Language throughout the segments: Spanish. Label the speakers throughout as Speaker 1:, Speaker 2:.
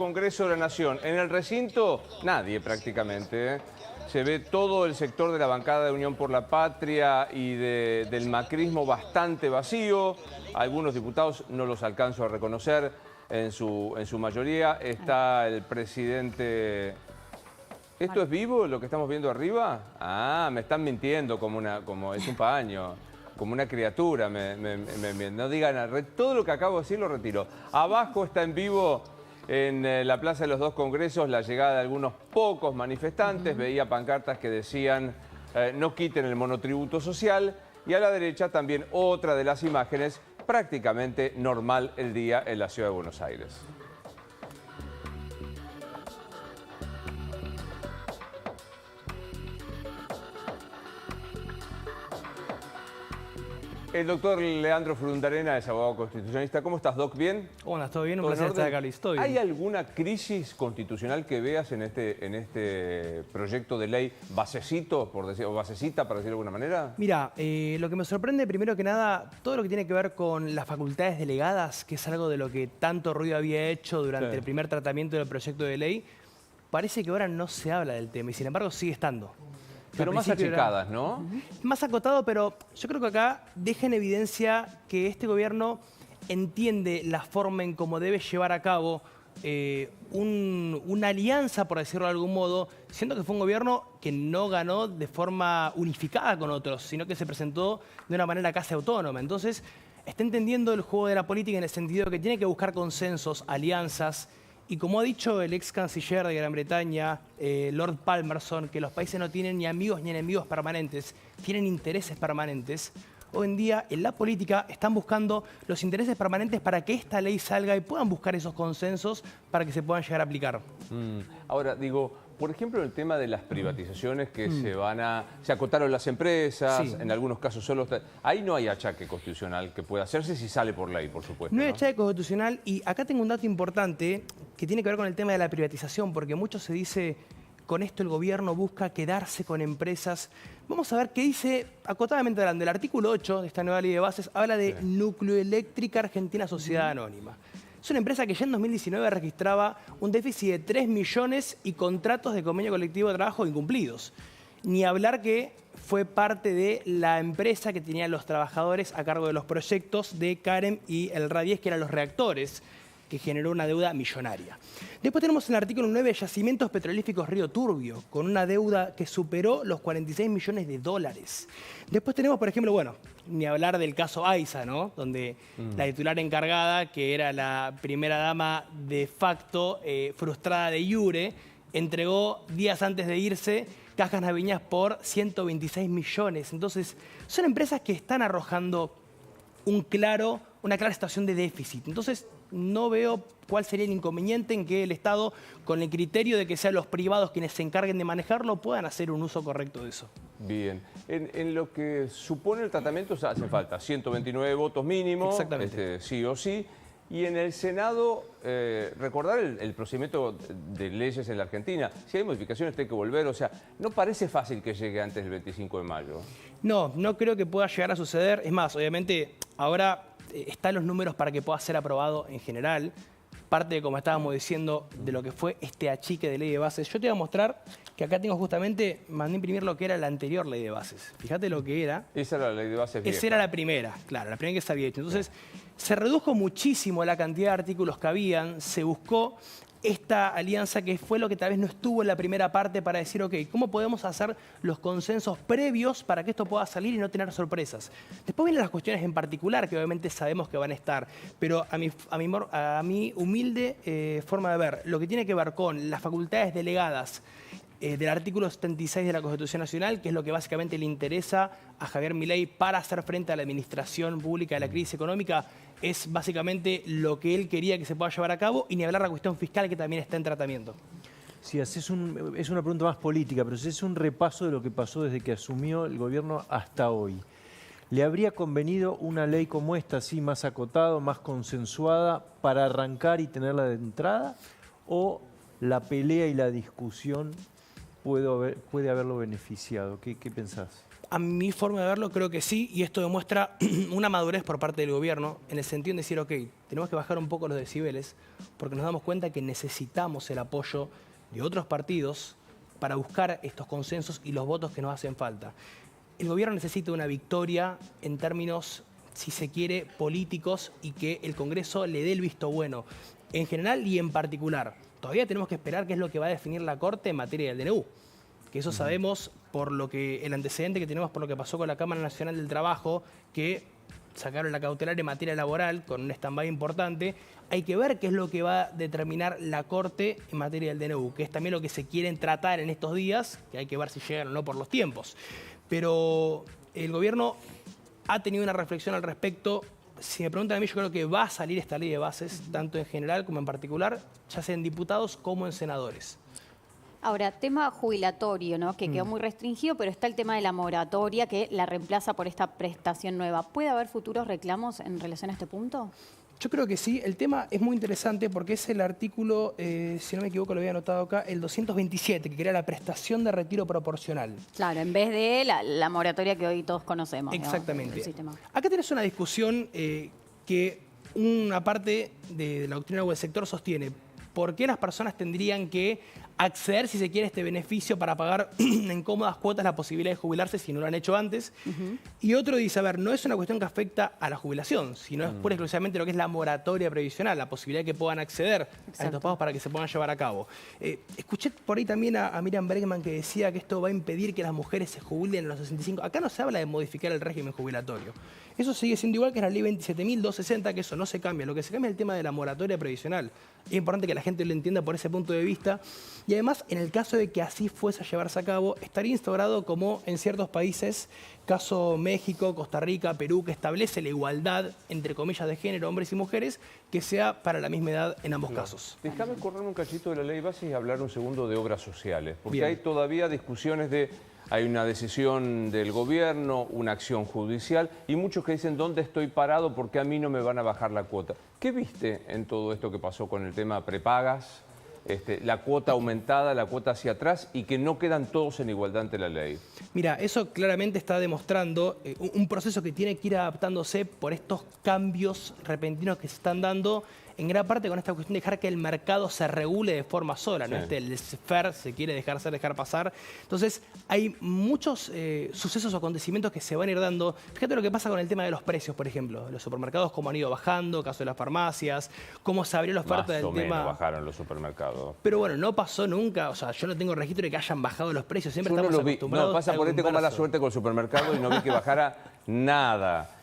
Speaker 1: Congreso de la Nación. En el recinto, nadie prácticamente. Se ve todo el sector de la bancada de Unión por la Patria y del macrismo bastante vacío. Algunos diputados no los alcanzo a reconocer en su mayoría. Está el presidente... ¿Esto es vivo lo que estamos viendo arriba? Ah, me están mintiendo como es un paño. Como una criatura, no digan nada. Todo lo que acabo de decir lo retiro. Abajo está en vivo, en la Plaza de los Dos Congresos, la llegada de algunos pocos manifestantes. Veía pancartas que decían no quiten el monotributo social. Y a la derecha también otra de las imágenes, prácticamente normal el día en la ciudad de Buenos Aires. El doctor Leandro Frundarena es abogado constitucionalista. ¿Cómo estás, Doc? ¿Bien?
Speaker 2: ¿Cómo andas? ¿Todo bien? Un placer estar acá, Luis. ¿Todo bien?
Speaker 1: ¿Hay alguna crisis constitucional que veas en este proyecto de ley basecito, por decir, o basecita, para decirlo de alguna manera?
Speaker 2: Mira, lo que me sorprende, primero que nada, todo lo que tiene que ver con las facultades delegadas, que es algo de lo que tanto ruido había hecho durante el primer tratamiento del proyecto de ley, parece que ahora no se habla del tema y sin embargo sigue estando.
Speaker 1: Pero más achicadas, ¿no?
Speaker 2: Más acotado, pero yo creo que acá deja en evidencia que este gobierno entiende la forma en cómo debe llevar a cabo una alianza, por decirlo de algún modo, siendo que fue un gobierno que no ganó de forma unificada con otros, sino que se presentó de una manera casi autónoma. Entonces, está entendiendo el juego de la política en el sentido de que tiene que buscar consensos, alianzas. Y como ha dicho el ex canciller de Gran Bretaña, Lord Palmerston, que los países no tienen ni amigos ni enemigos permanentes, tienen intereses permanentes. Hoy en día, en la política, están buscando los intereses permanentes para que esta ley salga y puedan buscar esos consensos para que se puedan llegar a aplicar.
Speaker 1: Ahora, digo, por ejemplo, el tema de las privatizaciones que se acotaron las empresas,
Speaker 2: Sí.
Speaker 1: en algunos casos solo... Ahí no hay achaque constitucional que pueda hacerse si sale por ley, por supuesto.
Speaker 2: No hay achaque constitucional y acá tengo un dato importante que tiene que ver con el tema de la privatización, porque mucho se dice, con esto el gobierno busca quedarse con empresas. Vamos a ver qué dice, acotadamente hablando, el artículo 8 de esta nueva ley de bases habla de Nucleoeléctrica Argentina Sociedad Anónima. Es una empresa que ya en 2019 registraba un déficit de 3 millones y contratos de convenio colectivo de trabajo incumplidos. Ni hablar que fue parte de la empresa que tenía los trabajadores a cargo de los proyectos de CAREM y el RA 10, que eran los reactores, que generó una deuda millonaria. Después tenemos en el artículo 9 Yacimientos Petrolíficos Río Turbio, con una deuda que superó los 46 millones de dólares. Después tenemos, por ejemplo, bueno, ni hablar del caso AISA, ¿no? Donde la titular encargada, que era la primera dama de facto, frustrada de iure, entregó días antes de irse Cajas Naviñas por 126 millones. Entonces, son empresas que están arrojando una clara situación de déficit. Entonces, no veo cuál sería el inconveniente en que el Estado, con el criterio de que sean los privados quienes se encarguen de manejarlo, puedan hacer un uso correcto de eso.
Speaker 1: Bien. En lo que supone el tratamiento hace falta 129 votos mínimo, sí o sí. Y en el Senado, recordar el procedimiento de leyes en la Argentina. Si hay modificaciones, tiene que volver. O sea, no parece fácil que llegue antes del 25 de mayo.
Speaker 2: No, no creo que pueda llegar a suceder. Es más, obviamente, ahora están los números para que pueda ser aprobado en general. Parte de, como estábamos diciendo, de lo que fue este achique de ley de bases. Yo te voy a mostrar que acá tengo justamente, mandé imprimir lo que era la anterior ley de bases. Fíjate lo que era.
Speaker 1: Esa era la ley de bases vieja.
Speaker 2: Esa era la primera, claro, la primera que se había hecho. Entonces, se redujo muchísimo la cantidad de artículos que habían, se buscó esta alianza que fue lo que tal vez no estuvo en la primera parte para decir, ok, ¿cómo podemos hacer los consensos previos para que esto pueda salir y no tener sorpresas? Después vienen las cuestiones en particular, que obviamente sabemos que van a estar, pero a mi humilde forma de ver, lo que tiene que ver con las facultades delegadas del artículo 76 de la Constitución Nacional, que es lo que básicamente le interesa a Javier Milei para hacer frente a la administración pública de la crisis económica, es básicamente lo que él quería que se pueda llevar a cabo, y ni hablar de la cuestión fiscal que también está en tratamiento.
Speaker 3: Sí, es una pregunta más política, pero es un repaso de lo que pasó desde que asumió el gobierno hasta hoy. ¿Le habría convenido una ley como esta, así más acotada, más consensuada, para arrancar y tenerla de entrada? ¿O la pelea y la discusión puede haberlo beneficiado? ¿Qué pensás?
Speaker 2: A mi forma de verlo, creo que sí, y esto demuestra una madurez por parte del gobierno, en el sentido de decir, ok, tenemos que bajar un poco los decibeles, porque nos damos cuenta que necesitamos el apoyo de otros partidos para buscar estos consensos y los votos que nos hacen falta. El gobierno necesita una victoria en términos, si se quiere, políticos, y que el Congreso le dé el visto bueno, en general y en particular. Todavía tenemos que esperar qué es lo que va a definir la Corte en materia del DNU, que eso sabemos por lo que el antecedente que tenemos por lo que pasó con la Cámara Nacional del Trabajo, que sacaron la cautelar en materia laboral con un stand-by importante. Hay que ver qué es lo que va a determinar la Corte en materia del DNU, que es también lo que se quieren tratar en estos días, que hay que ver si llegan o no por los tiempos. Pero el gobierno ha tenido una reflexión al respecto. Si me preguntan a mí, yo creo que va a salir esta ley de bases, tanto en general como en particular, ya sea en diputados como en senadores.
Speaker 4: Ahora, tema jubilatorio, ¿no? Que quedó muy restringido, pero está el tema de la moratoria que la reemplaza por esta prestación nueva. ¿Puede haber futuros reclamos en relación a este punto?
Speaker 2: Yo creo que sí. El tema es muy interesante porque es el artículo, si no me equivoco, lo había anotado acá, el 227, que crea la prestación de retiro proporcional.
Speaker 4: Claro, en vez de la moratoria que hoy todos conocemos.
Speaker 2: Exactamente.
Speaker 4: ¿No?
Speaker 2: Acá tenés una discusión que una parte de la doctrina o el sector sostiene. ¿Por qué las personas tendrían que acceder, si se quiere, a este beneficio para pagar en cómodas cuotas la posibilidad de jubilarse si no lo han hecho antes? Y otro dice, a ver, no es una cuestión que afecta a la jubilación, sino es pura y exclusivamente lo que es la moratoria previsional, la posibilidad de que puedan acceder a estos pagos para que se puedan llevar a cabo. Escuché por ahí también a Miriam Bregman que decía que esto va a impedir que las mujeres se jubilen a los 65. Acá no se habla de modificar el régimen jubilatorio. Eso sigue siendo igual que es la ley 27.260, que eso no se cambia. Lo que se cambia es el tema de la moratoria previsional. Es importante que la gente lo entienda por ese punto de vista. Y además, en el caso de que así fuese a llevarse a cabo, estaría instaurado como en ciertos países, caso México, Costa Rica, Perú, que establece la igualdad, entre comillas, de género, hombres y mujeres, que sea para la misma edad en ambos casos.
Speaker 1: Déjame correr un cachito de la ley base y hablar un segundo de obras sociales, porque
Speaker 2: Bien.
Speaker 1: hay todavía discusiones de... Hay una decisión del gobierno, una acción judicial y muchos que dicen ¿dónde estoy parado? Porque a mí no me van a bajar la cuota. ¿Qué viste en todo esto que pasó con el tema prepagas, la cuota aumentada, la cuota hacia atrás y que no quedan todos en igualdad ante la ley?
Speaker 2: Mira, eso claramente está demostrando un proceso que tiene que ir adaptándose por estos cambios repentinos que se están dando, en gran parte con esta cuestión de dejar que el mercado se regule de forma sola, ¿no? El laissez-faire se quiere dejar ser, dejar pasar. Entonces, hay muchos sucesos o acontecimientos que se van a ir dando. Fíjate lo que pasa con el tema de los precios, por ejemplo. Los supermercados, cómo han ido bajando, caso de las farmacias, cómo se abrió la oferta del tema.
Speaker 1: Más o menos bajaron los supermercados.
Speaker 2: Pero bueno, no pasó nunca, o sea, yo no tengo registro de que hayan bajado los precios, siempre estamos acostumbrados.
Speaker 1: No, pasa
Speaker 2: a
Speaker 1: por
Speaker 2: algún
Speaker 1: con mala
Speaker 2: verso.
Speaker 1: suerte con el supermercado y no vi que bajara nada.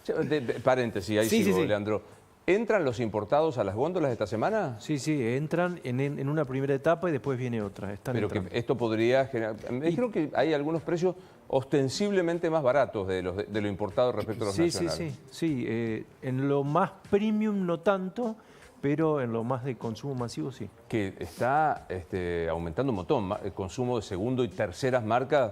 Speaker 1: Paréntesis, ahí sigo, Leandro. ¿Entran los importados a las góndolas esta semana?
Speaker 3: Sí, entran en una primera etapa y después viene otra.
Speaker 1: Pero que esto podría generar... Me dijeron que hay algunos precios ostensiblemente más baratos de lo importado respecto a los nacionales.
Speaker 3: Sí. En lo más premium no tanto, pero en lo más de consumo masivo sí.
Speaker 1: Que está aumentando un montón el consumo de segundo y terceras marcas.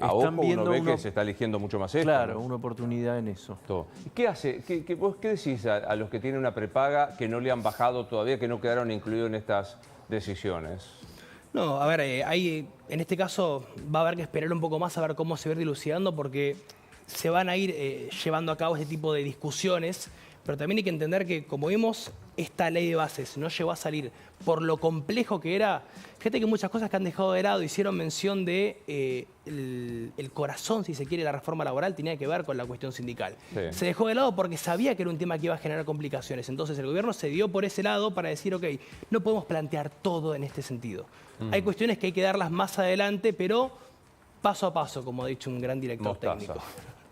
Speaker 1: A ojo uno ve que se está eligiendo mucho más esto.
Speaker 3: Claro,
Speaker 1: ¿no?
Speaker 3: una oportunidad en eso.
Speaker 1: ¿Qué hace? ¿Vos qué decís a los que tienen una prepaga que no le han bajado todavía, que no quedaron incluidos en estas decisiones?
Speaker 2: No, a ver, en este caso va a haber que esperar un poco más a ver cómo se va a ir dilucidando porque se van a ir llevando a cabo este tipo de discusiones, pero también hay que entender que, como vimos, esta ley de bases no llegó a salir por lo complejo que era. Fíjate que muchas cosas que han dejado de lado hicieron mención de el corazón, si se quiere, de la reforma laboral tenía que ver con la cuestión sindical.
Speaker 1: Sí.
Speaker 2: Se dejó de lado porque sabía que era un tema que iba a generar complicaciones. Entonces el gobierno se dio por ese lado para decir, ok, no podemos plantear todo en este sentido. Hay cuestiones que hay que darlas más adelante, pero paso a paso, como ha dicho un gran director técnico.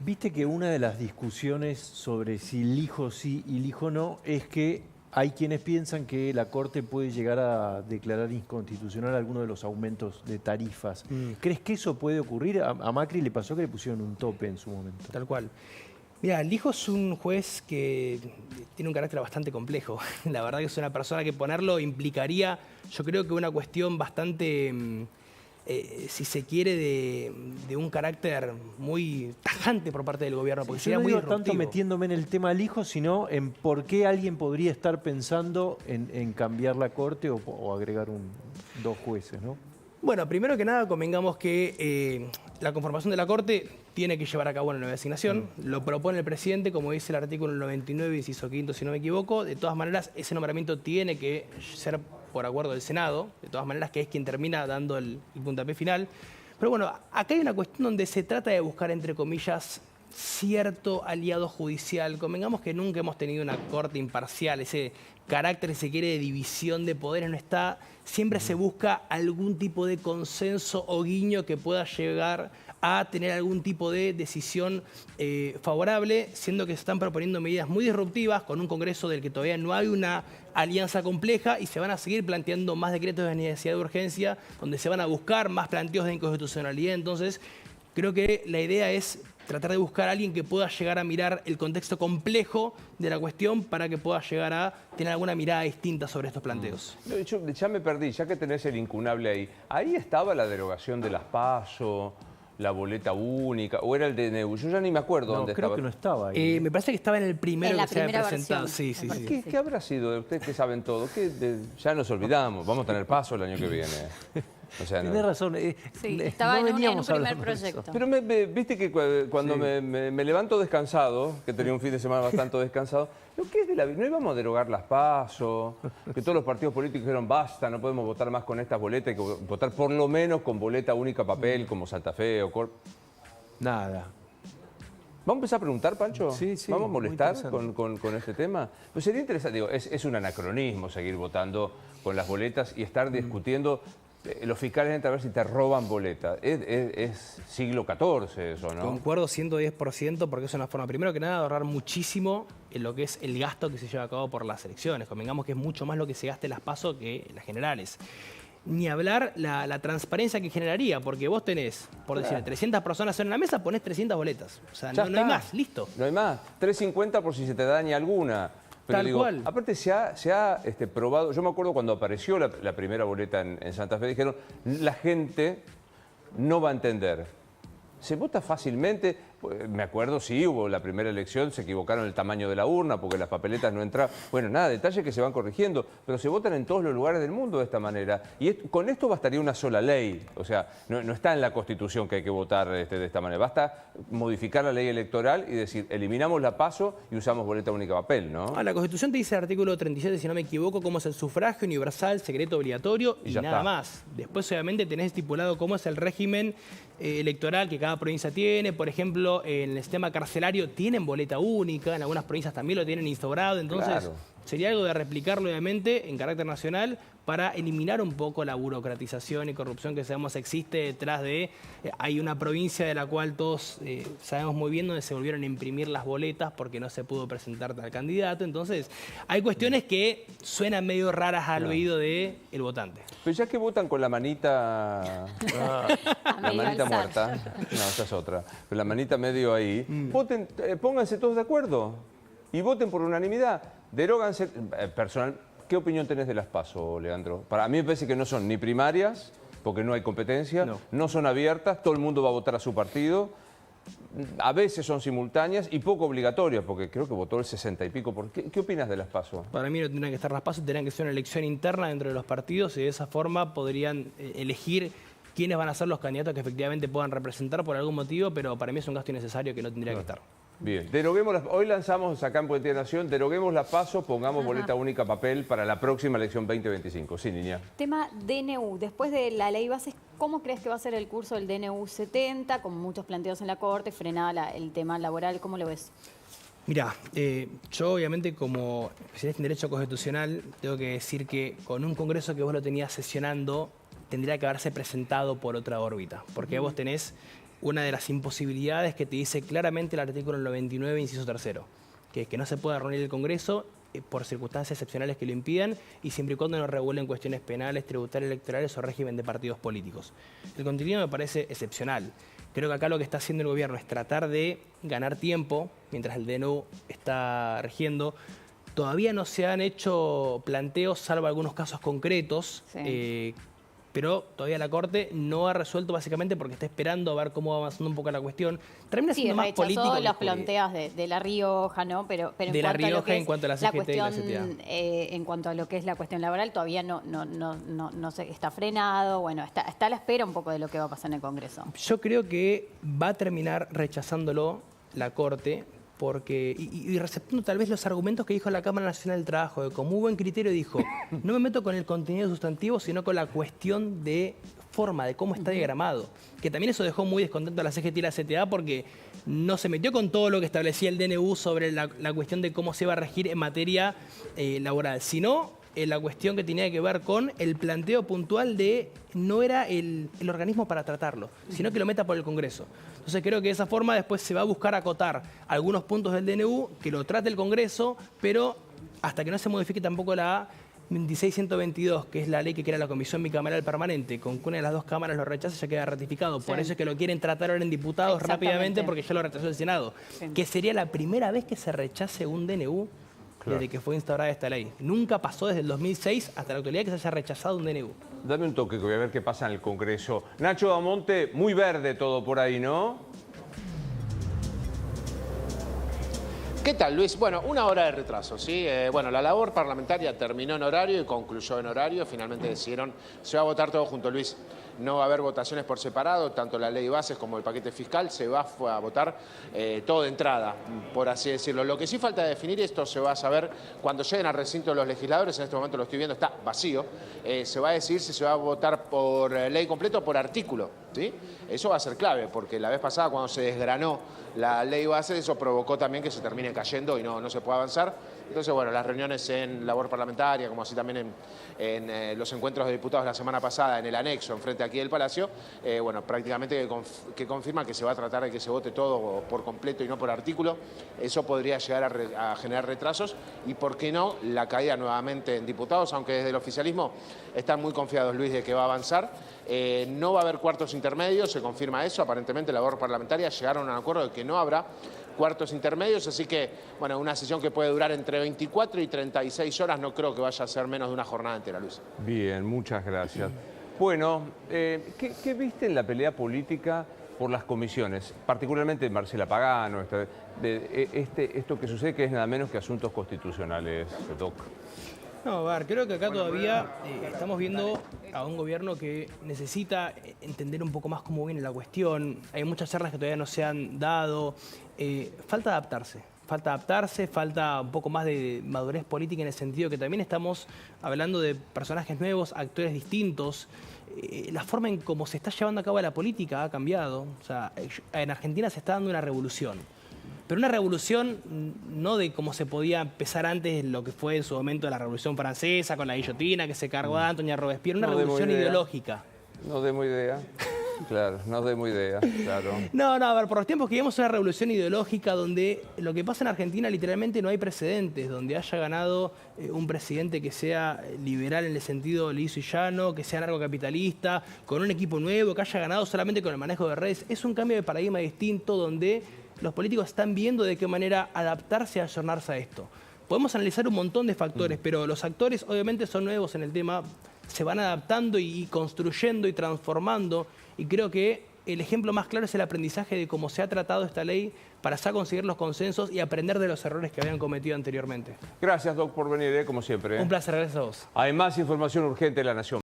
Speaker 3: Viste que una de las discusiones sobre si elijo sí y elijo no es que hay quienes piensan que la Corte puede llegar a declarar inconstitucional alguno de los aumentos de tarifas. ¿Crees que eso puede ocurrir? A Macri le pasó que le pusieron un tope en su momento.
Speaker 2: Tal cual. Mira, Lijo es un juez que tiene un carácter bastante complejo. La verdad que es una persona que ponerlo implicaría, yo creo que una cuestión bastante... si se quiere, de un carácter muy tajante por parte del gobierno, porque sería muy disruptivo.
Speaker 3: Tanto metiéndome en el tema del hijo, sino en por qué alguien podría estar pensando en cambiar la Corte o agregar dos jueces, ¿no?
Speaker 2: Bueno, primero que nada, convengamos que la conformación de la Corte tiene que llevar a cabo una nueva designación. Lo propone el presidente, como dice el artículo 99, inciso quinto, si no me equivoco. De todas maneras, ese nombramiento tiene que ser por acuerdo del Senado. De todas maneras, que es quien termina dando el puntapié final. Pero bueno, acá hay una cuestión donde se trata de buscar, entre comillas, cierto aliado judicial. Convengamos que nunca hemos tenido una corte imparcial, ese carácter, si se quiere, de división de poderes no está. Siempre se busca algún tipo de consenso o guiño que pueda llegar a tener algún tipo de decisión favorable, siendo que se están proponiendo medidas muy disruptivas con un Congreso del que todavía no hay una alianza compleja y se van a seguir planteando más decretos de necesidad de urgencia, donde se van a buscar más planteos de inconstitucionalidad. Entonces, creo que la idea es tratar de buscar a alguien que pueda llegar a mirar el contexto complejo de la cuestión para que pueda llegar a tener alguna mirada distinta sobre estos planteos.
Speaker 1: No, ya me perdí, ya que tenés el incunable ahí. ¿Ahí estaba la derogación de las PASO, la boleta única, o era el DNU? Yo ya ni me acuerdo dónde
Speaker 3: creo
Speaker 1: estaba.
Speaker 3: que no estaba ahí.
Speaker 2: Me parece que estaba en el primero
Speaker 4: En la
Speaker 2: que se había
Speaker 4: primera
Speaker 2: presentado.
Speaker 4: versión.
Speaker 2: Sí, sí, sí.
Speaker 1: ¿Qué habrá sido de ustedes que saben todo? Ya nos olvidamos, vamos a tener PASO el año que viene. O sea,
Speaker 3: Tenés razón.
Speaker 4: Sí, estaba en un
Speaker 3: veníamos
Speaker 4: primer
Speaker 3: hablando de eso.
Speaker 4: proyecto.
Speaker 1: Pero viste que cuando me levanto descansado, que tenía un fin de semana bastante descansado, lo que es de la vida, no íbamos a derogar las PASO, que todos los partidos políticos dijeron basta, no podemos votar más con estas boletas, hay que votar por lo menos con boleta única papel, como Santa Fe o
Speaker 3: Nada.
Speaker 1: ¿Vamos a empezar a preguntar, Pancho?
Speaker 3: Sí, sí,
Speaker 1: ¿Vamos a
Speaker 3: muy
Speaker 1: molestar
Speaker 3: interesante.
Speaker 1: con este tema? Pues sería interesante, digo, es un anacronismo seguir votando con las boletas y estar discutiendo. Los fiscales entran a ver si te roban boletas. Es siglo XIV eso, ¿no?
Speaker 2: Concuerdo 110% porque es una forma, primero que nada, de ahorrar muchísimo en lo que es el gasto que se lleva a cabo por las elecciones. Convengamos que es mucho más lo que se gasta en las PASO que en las generales. Ni hablar la transparencia que generaría, porque vos tenés, por decir, 300 personas en la mesa, ponés 300 boletas. O sea, no hay más, listo.
Speaker 1: No hay más. 3.50 por si se te daña alguna. Pero
Speaker 2: Tal cual.
Speaker 1: Aparte se ha probado, yo me acuerdo cuando apareció la primera boleta en Santa Fe, dijeron, la gente no va a entender. Se vota fácilmente, me acuerdo, sí, hubo la primera elección, se equivocaron el tamaño de la urna porque las papeletas no entraban. Bueno, nada, detalles que se van corrigiendo, pero se votan en todos los lugares del mundo de esta manera. Y con esto bastaría una sola ley, o sea, no está en la Constitución que hay que votar de esta manera. Basta modificar la ley electoral y decir, eliminamos la PASO y usamos boleta única papel, ¿no?
Speaker 2: La Constitución te dice el artículo 37, si no me equivoco, cómo es el sufragio universal, secreto obligatorio y
Speaker 1: ya
Speaker 2: nada
Speaker 1: está.
Speaker 2: más. Después, obviamente, tenés estipulado cómo es el régimen electoral que cada provincia tiene. Por ejemplo, en el sistema carcelario tienen boleta única, en algunas provincias también lo tienen instaurado. Entonces,
Speaker 1: Claro.
Speaker 2: sería algo de replicarlo, obviamente, en carácter nacional para eliminar un poco la burocratización y corrupción que sabemos existe detrás de... hay una provincia de la cual todos sabemos muy bien donde se volvieron a imprimir las boletas porque no se pudo presentar tal candidato. Entonces, hay cuestiones que suenan medio raras al oído del votante.
Speaker 1: Pero ya que votan con la manita, la
Speaker 4: medio
Speaker 1: manita
Speaker 4: alzar.
Speaker 1: muerta, no, esa es otra, pero la manita medio ahí, voten, pónganse todos de acuerdo y voten por unanimidad. Deróganse, personal, ¿qué opinión tenés de las PASO, Leandro? Para mí me parece que no son ni primarias, porque no hay competencia, no son abiertas, todo el mundo va a votar a su partido, a veces son simultáneas y poco obligatorias, porque creo que votó el 60 y pico. ¿Qué opinas de las PASO?
Speaker 2: Para mí no tendrían que estar las PASO, tendrían que ser una elección interna dentro de los partidos y de esa forma podrían elegir quiénes van a ser los candidatos que efectivamente puedan representar por algún motivo, pero para mí es un gasto innecesario que no tendría que estar.
Speaker 1: Bien, hoy lanzamos acá en Puente de Nación, deroguemos las PASO, pongamos boleta única papel para la próxima elección 2025. Sí, niña.
Speaker 4: Tema DNU. Después de la ley bases, ¿cómo crees que va a ser el curso del DNU 70? Con muchos planteos en la Corte, frenada el tema laboral, ¿cómo lo ves?
Speaker 2: Mirá, yo obviamente como especialista en Derecho Constitucional tengo que decir que con un Congreso que vos lo tenías sesionando tendría que haberse presentado por otra órbita, porque vos tenés una de las imposibilidades que te dice claramente el artículo 99, inciso tercero, que es que no se pueda reunir el Congreso por circunstancias excepcionales que lo impidan y siempre y cuando no regulen cuestiones penales, tributarias, electorales o régimen de partidos políticos. El contenido me parece excepcional. Creo que acá lo que está haciendo el gobierno es tratar de ganar tiempo mientras el DNU está rigiendo. Todavía no se han hecho planteos, salvo algunos casos concretos,
Speaker 4: Sí.
Speaker 2: pero todavía la Corte no ha resuelto básicamente porque está esperando a ver cómo va avanzando un poco la cuestión. Termina
Speaker 4: Sí,
Speaker 2: siendo más político
Speaker 4: rechazó
Speaker 2: que
Speaker 4: los
Speaker 2: jurídico.
Speaker 4: planteos de La Rioja, ¿no? Pero en
Speaker 2: De La
Speaker 4: cuanto a lo
Speaker 2: Rioja
Speaker 4: que
Speaker 2: en
Speaker 4: es
Speaker 2: cuanto a la CGT y la CTA.
Speaker 4: en cuanto a lo que es la cuestión laboral, todavía no se, está frenado. Bueno, está a la espera un poco de lo que va a pasar en el Congreso.
Speaker 2: Yo creo que va a terminar rechazándolo la Corte, porque, y receptando tal vez los argumentos que dijo la Cámara Nacional del Trabajo, que con muy buen criterio dijo, no me meto con el contenido sustantivo, sino con la cuestión de forma, de cómo está diagramado. Que también eso dejó muy descontento a la CGT y la CTA porque no se metió con todo lo que establecía el DNU sobre la cuestión de cómo se iba a regir en materia laboral, sino la cuestión que tenía que ver con el planteo puntual de no era el organismo para tratarlo, sino que lo meta por el Congreso. Entonces creo que de esa forma después se va a buscar acotar algunos puntos del DNU, que lo trate el Congreso, pero hasta que no se modifique tampoco la 26122, que es la ley que crea la Comisión Bicameral Permanente, con que una de las dos cámaras lo rechace, ya queda ratificado. Por eso es que lo quieren tratar ahora en diputados rápidamente, porque ya lo rechazó el Senado. Sí. Que sería la primera vez que se rechace un DNU desde que fue instaurada esta ley. Nunca pasó desde el 2006 hasta la actualidad que se haya rechazado un DNU.
Speaker 1: Dame un toque que voy a ver qué pasa en el Congreso. Nacho Damonte, muy verde todo por ahí, ¿no?
Speaker 5: ¿Qué tal, Luis? Bueno, una hora de retraso, ¿sí? Bueno, la labor parlamentaria terminó en horario y concluyó en horario. Finalmente decidieron, se va a votar todo junto, Luis. No va a haber votaciones por separado, tanto la ley de bases como el paquete fiscal, se va a votar todo de entrada, por así decirlo. Lo que sí falta definir, esto se va a saber cuando lleguen al recinto de los legisladores, en este momento lo estoy viendo, está vacío, se va a decidir si se va a votar por ley completa o por artículo, ¿sí? Eso va a ser clave, porque la vez pasada cuando se desgranó la ley base, eso provocó también que se termine cayendo y no se pueda avanzar. Entonces, bueno, las reuniones en labor parlamentaria, como así también en los encuentros de diputados la semana pasada, en el anexo, enfrente aquí del Palacio, bueno, prácticamente que confirma que se va a tratar de que se vote todo por completo y no por artículo. Eso podría llegar a generar retrasos y, ¿por qué no?, la caída nuevamente en diputados, aunque desde el oficialismo están muy confiados, Luis, de que va a avanzar. No va a haber cuartos intermedios, se confirma eso, aparentemente la labor parlamentaria llegaron a un acuerdo de que no habrá cuartos intermedios, así que, bueno, una sesión que puede durar entre 24 y 36 horas, no creo que vaya a ser menos de una jornada entera, Luis.
Speaker 1: Bien, muchas gracias. Bueno, ¿qué viste en la pelea política por las comisiones? Particularmente Marcela Pagano, esto que sucede, que es nada menos que asuntos constitucionales, Doc.
Speaker 2: No, a ver, creo que acá todavía estamos viendo a un gobierno que necesita entender un poco más cómo viene la cuestión. Hay muchas charlas que todavía no se han dado. Falta adaptarse, falta un poco más de madurez política en el sentido que también estamos hablando de personajes nuevos, actores distintos. La forma en cómo se está llevando a cabo la política ha cambiado. O sea, en Argentina se está dando una revolución. Pero una revolución no de cómo se podía empezar antes lo que fue en su momento la Revolución Francesa, con la guillotina que se cargó a Antonia Robespierre, una revolución ideológica.
Speaker 1: No demos idea. Claro, no demos idea, claro.
Speaker 2: No, a ver, por los tiempos que vivimos una revolución ideológica donde lo que pasa en Argentina literalmente no hay precedentes, donde haya ganado un presidente que sea liberal en el sentido liso y llano, que sea narcocapitalista, con un equipo nuevo, que haya ganado solamente con el manejo de redes. Es un cambio de paradigma distinto donde los políticos están viendo de qué manera adaptarse y ayornarse a esto. Podemos analizar un montón de factores, pero los actores obviamente son nuevos en el tema, se van adaptando y construyendo y transformando, y creo que el ejemplo más claro es el aprendizaje de cómo se ha tratado esta ley para así conseguir los consensos y aprender de los errores que habían cometido anteriormente.
Speaker 1: Gracias, Doc, por venir, como siempre.
Speaker 2: Un placer, gracias a vos.
Speaker 1: Hay más información urgente de La Nación.